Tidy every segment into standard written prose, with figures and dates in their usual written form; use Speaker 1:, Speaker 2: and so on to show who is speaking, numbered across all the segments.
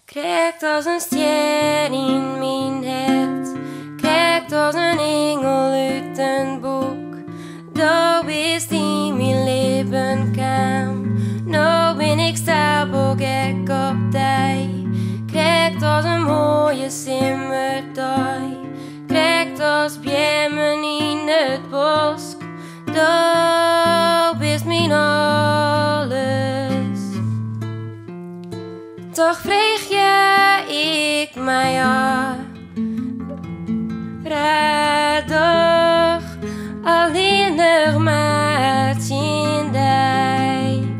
Speaker 1: Krijgt als een ster in mijn hart, krijgt als een engel uit een boek. Daar bist in mijn leven kwam, nou ben ik stapelgek op die. Krijgt als een mooie simmerdag, krijgt als bjemmen in het bos. Daar bist mijn alles. Toch vreeg je ik mij af, raad toch alleen nog maar in die.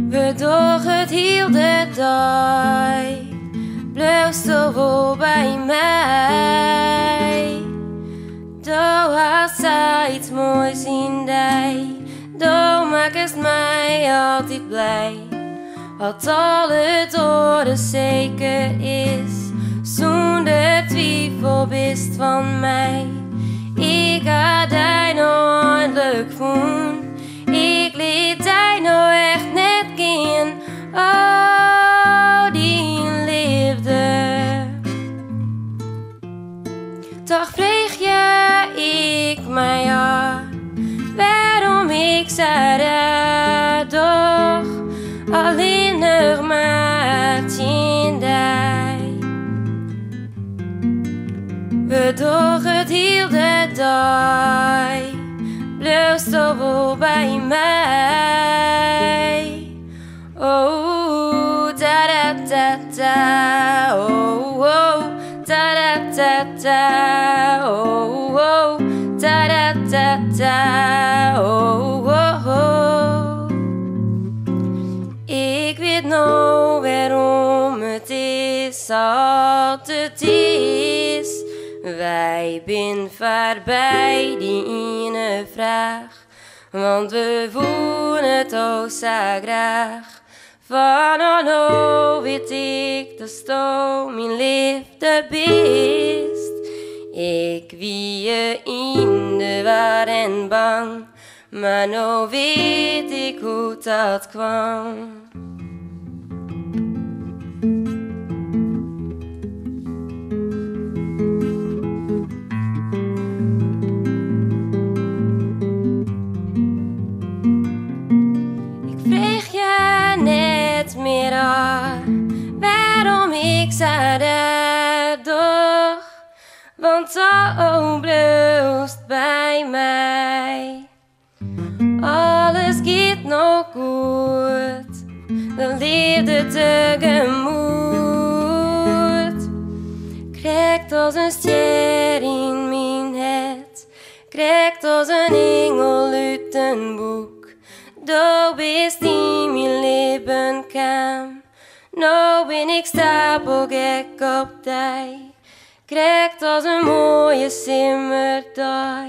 Speaker 1: We doch het heel de dag, blijf zo wel bij mij. Daar had zij iets moois in die, daar maakt het mij altijd blij. Wat alle doden zeker is, zonder twijfel best van mij. Ik ga die nooit voelen, ik liet die nou echt net gaan. Oh, die liefde. Toch vreeg je ik mij af, waarom ik zei dat toch alleen nog maar in die. We doch het heel de dag, blijf zo wel bij mij. Oh, da da da da, oh oh, da da da da, oh oh, da da da da, oh oh oh. Ik weet nou waarom het is altijd is. Wij zijn voorbij die ene vraag, want we voelen het ook zo graag. Van nou weet ik dat zo mijn liefde best. Ik wie je in de war en bang, maar nou weet ik hoe dat kwam. Ik vreeg je net meer af, waarom ik zei dat toch, want zo blijft bij mij. Alles gaat nog goed, de liefde tegemoet. Krijgt als een ster in mijn hart, krijgt als een engel uit een boek. Daar bist in mijn leven kwam, nou ben ik stapelgek op die. Krijgt als een mooie simmerdag,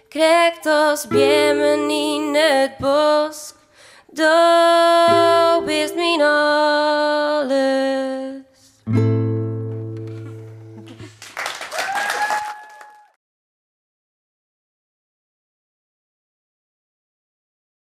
Speaker 1: krijgt als bjemmen in het bos. Daar bist mijn alles.